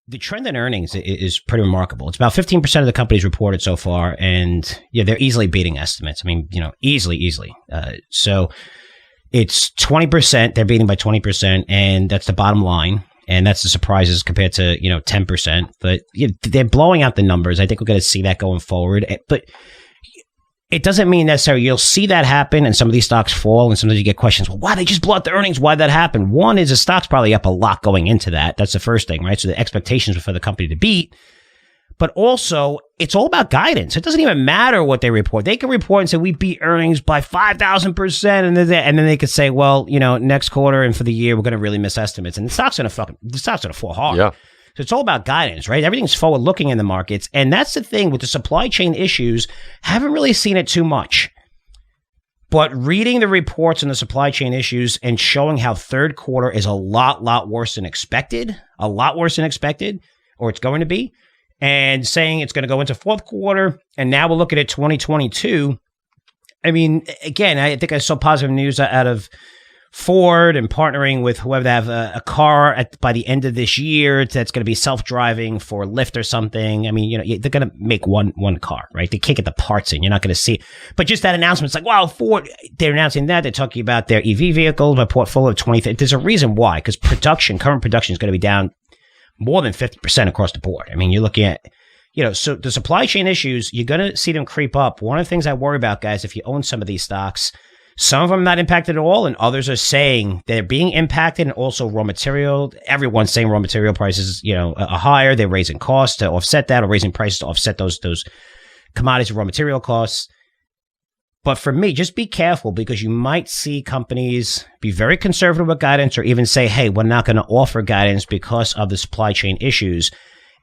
the trend in earnings is pretty remarkable. It's about 15% of the companies reported so far, and they're easily beating estimates. I mean, easily. So it's 20%. They're beating by 20%, and that's the bottom line. And that's the surprises compared to 10%. But they're blowing out the numbers. I think we're going to see that going forward. But it doesn't mean necessarily you'll see that happen and some of these stocks fall, and sometimes you get questions, well, why they just blow out the earnings? Why'd that happen? One is the stock's probably up a lot going into that. That's the first thing, right? So the expectations were for the company to beat. But also, it's all about guidance. It doesn't even matter what they report. They can report and say, we beat earnings by 5,000%. And then they could say, well, next quarter and for the year, we're going to really miss estimates. And the stock's going to fall hard. Yeah. So it's all about guidance, right? Everything's forward looking in the markets. And that's the thing with the supply chain issues. Haven't really seen it too much. But reading the reports on the supply chain issues and showing how third quarter is a lot worse than expected, or it's going to be, and saying it's going to go into fourth quarter, and now we're looking at 2022. I mean, again, I think I saw positive news out of Ford and partnering with whoever they have a car by the end of this year that's going to be self-driving for Lyft or something. I mean, they're going to make one car, right? They can't get the parts in. You're not going to see it. But just that announcement, it's like, wow, Ford, they're announcing that. They're talking about their EV vehicles, a portfolio of 20. There's a reason why, because current production is going to be down more than 50% across the board. I mean, you're looking at, so the supply chain issues, you're going to see them creep up. One of the things I worry about, guys, if you own some of these stocks, some of them are not impacted at all, and others are saying they're being impacted, and also raw material. Everyone's saying raw material prices, are higher. They're raising costs to offset that, or raising prices to offset those commodities and raw material costs. But for me, just be careful, because you might see companies be very conservative with guidance, or even say, hey, we're not going to offer guidance because of the supply chain issues.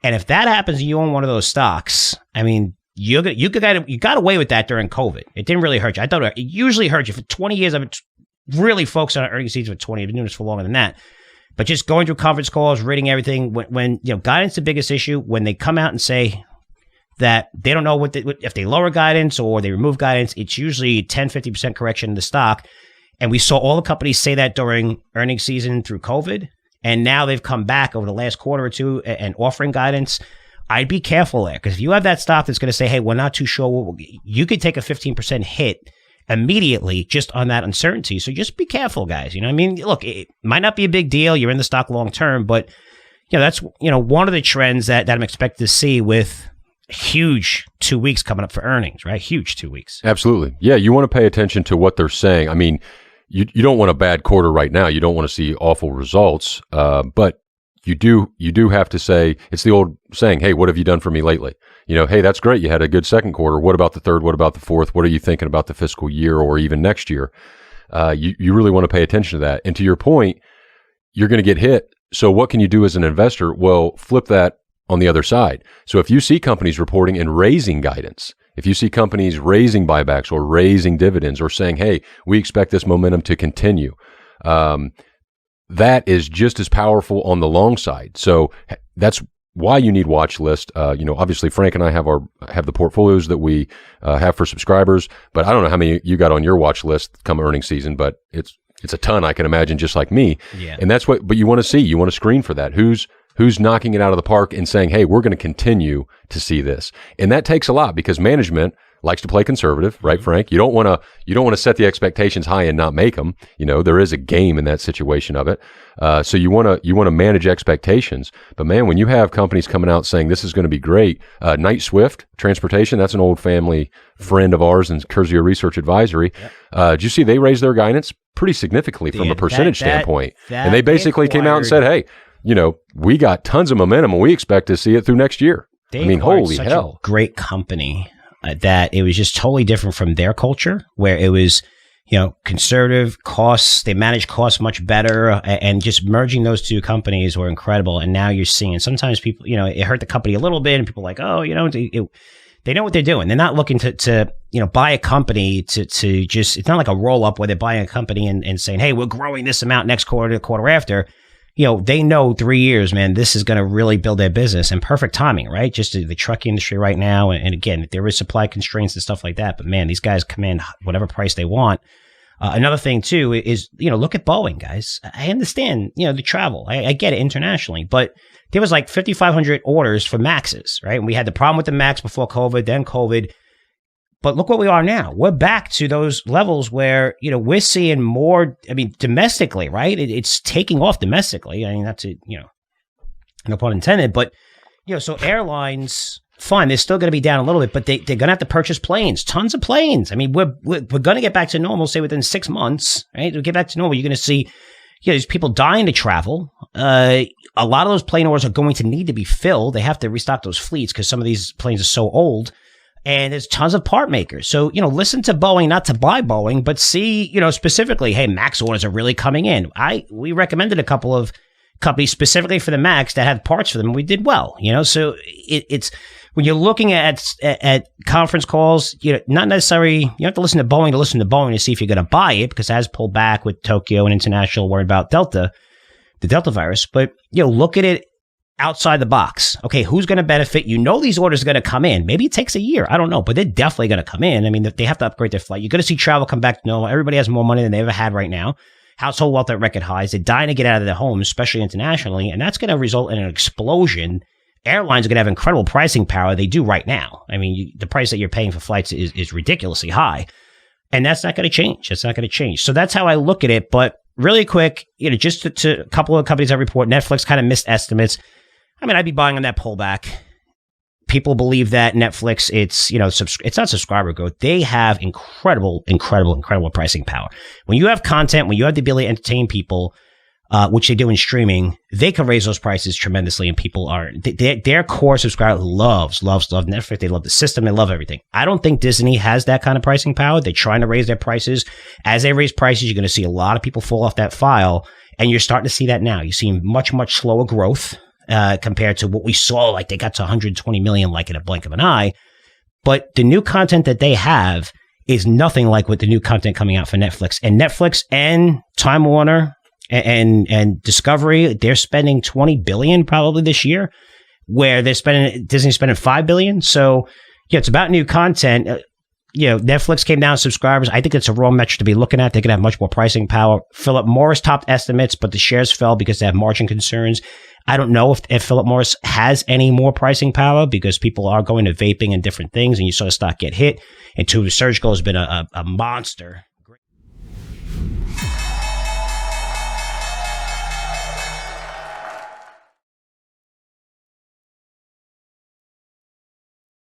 And if that happens and you own one of those stocks, I mean, you got away with that during COVID. It didn't really hurt you. I thought it usually hurt you. For 20 years, I've been really focused on earnings season for 20. I've been doing this for longer than that. But just going through conference calls, reading everything, when guidance is the biggest issue, when they come out and say that they don't know if they lower guidance or they remove guidance, it's usually 10, 50% correction in the stock. And we saw all the companies say that during earnings season through COVID. And now they've come back over the last quarter or two and offering guidance. I'd be careful there, because if you have that stock that's going to say, hey, we're not too sure, you could take a 15% hit immediately just on that uncertainty. So just be careful, guys. I mean, look, it might not be a big deal. You're in the stock long term, but that's one of the trends that I'm expected to see with huge 2 weeks coming up for earnings, right? Huge 2 weeks. Absolutely. Yeah, you want to pay attention to what they're saying. I mean, you don't want a bad quarter right now. You don't want to see awful results, but you do have to say, it's the old saying, hey, what have you done for me lately? Hey, that's great. You had a good second quarter. What about the third? What about the fourth? What are you thinking about the fiscal year or even next year? You really want to pay attention to that. And to your point, you're going to get hit. So what can you do as an investor? Well, flip that on the other side. So if you see companies reporting and raising guidance, if you see companies raising buybacks or raising dividends or saying, hey, we expect this momentum to continue, that is just as powerful on the long side. So that's why you need watch list. Obviously Frank and I have the portfolios that we have for subscribers, but I don't know how many you got on your watch list come earnings season, but it's a ton, I can imagine, just like me. Yeah. And that's but you want to see, you want to screen for that. Who's knocking it out of the park and saying, hey, we're going to continue to see this. And that takes a lot, because management likes to play conservative, right, Frank? You don't want to set the expectations high and not make them. There is a game in that situation of it. So you want to manage expectations. But man, when you have companies coming out saying this is going to be great, Knight Swift Transportation, that's an old family friend of ours and Curzio Research Advisory. Yep. Did you see they raised their guidance pretty significantly from a percentage standpoint? And they basically came out and said, hey, we got tons of momentum and we expect to see it through next year. Holy hell. A great company. That it was just totally different from their culture, where it was, conservative costs. They manage costs much better, and just merging those two companies were incredible. And now you're seeing, sometimes people, it hurt the company a little bit, and people are like, oh, they know what they're doing. They're not looking to buy a company to just, it's not like a roll up where they're buying a company and saying, hey, we're growing this amount next quarter, the quarter after. They know 3 years, man, this is going to really build their business, and perfect timing, right? Just the trucking industry right now. And again, there is supply constraints and stuff like that, but man, these guys command whatever price they want. Another thing too is, look at Boeing, guys. I understand, the travel. I get it internationally, but there was like 5,500 orders for Maxes, right? And we had the problem with the Max before COVID, then COVID. But look what we are now. We're back to those levels where, we're seeing more, domestically, right? It's taking off domestically. I mean, that's it, no pun intended. But, so airlines, fine, they're still going to be down a little bit, but they're going to have to purchase planes, tons of planes. I mean, we're going to get back to normal, say within 6 months, right? We'll get back to normal. You're going to see, there's people dying to travel. A lot of those plane orders are going to need to be filled. They have to restock those fleets because some of these planes are so old. And there's tons of part makers. So, listen to Boeing, not to buy Boeing, but see, specifically, hey, Max orders are really coming in. We recommended a couple of companies specifically for the Max that had parts for them, and we did well, So it's when you're looking at conference calls, not necessarily, you have to listen to Boeing to see if you're going to buy it, because it has pulled back with Tokyo and International worried about the Delta virus. But, look at it outside the box. Okay, who's going to benefit? These orders are going to come in. Maybe it takes a year. I don't know, but they're definitely going to come in. I mean, they have to upgrade their flight. You're going to see travel come back to normal. Everybody has more money than they ever had right now. Household wealth at record highs. They're dying to get out of their homes, especially internationally, and that's going to result in an explosion. Airlines are going to have incredible pricing power. They do right now. I mean, the price that you're paying for flights is ridiculously high, and that's not going to change. It's not going to change. So that's how I look at it. But really quick, just to a couple of companies I report, Netflix kind of missed estimates. I mean, I'd be buying on that pullback. People believe that Netflix, it's not subscriber growth. They have incredible pricing power. When you have content, when you have the ability to entertain people, which they do in streaming, they can raise those prices tremendously, and people are, their core subscriber loves Netflix. They love the system. They love everything. I don't think Disney has that kind of pricing power. They're trying to raise their prices. As they raise prices, you're going to see a lot of people fall off that file, and you're starting to see that now. You're seeing much slower growth. Compared to what we saw, like they got to 120 million like in a blink of an eye. But the new content that they have is nothing like what the new content coming out for Netflix. And Netflix and Time Warner and Discovery, they're spending $20 billion probably this year, where Disney's spending $5 billion. So, it's about new content. Netflix came down subscribers. I think it's a raw metric to be looking at. They're going to have much more pricing power. Philip Morris topped estimates, but the shares fell because they have margin concerns. I don't know if Philip Morris has any more pricing power, because people are going to vaping and different things, and you saw the stock get hit. Intuitive Surgical has been a monster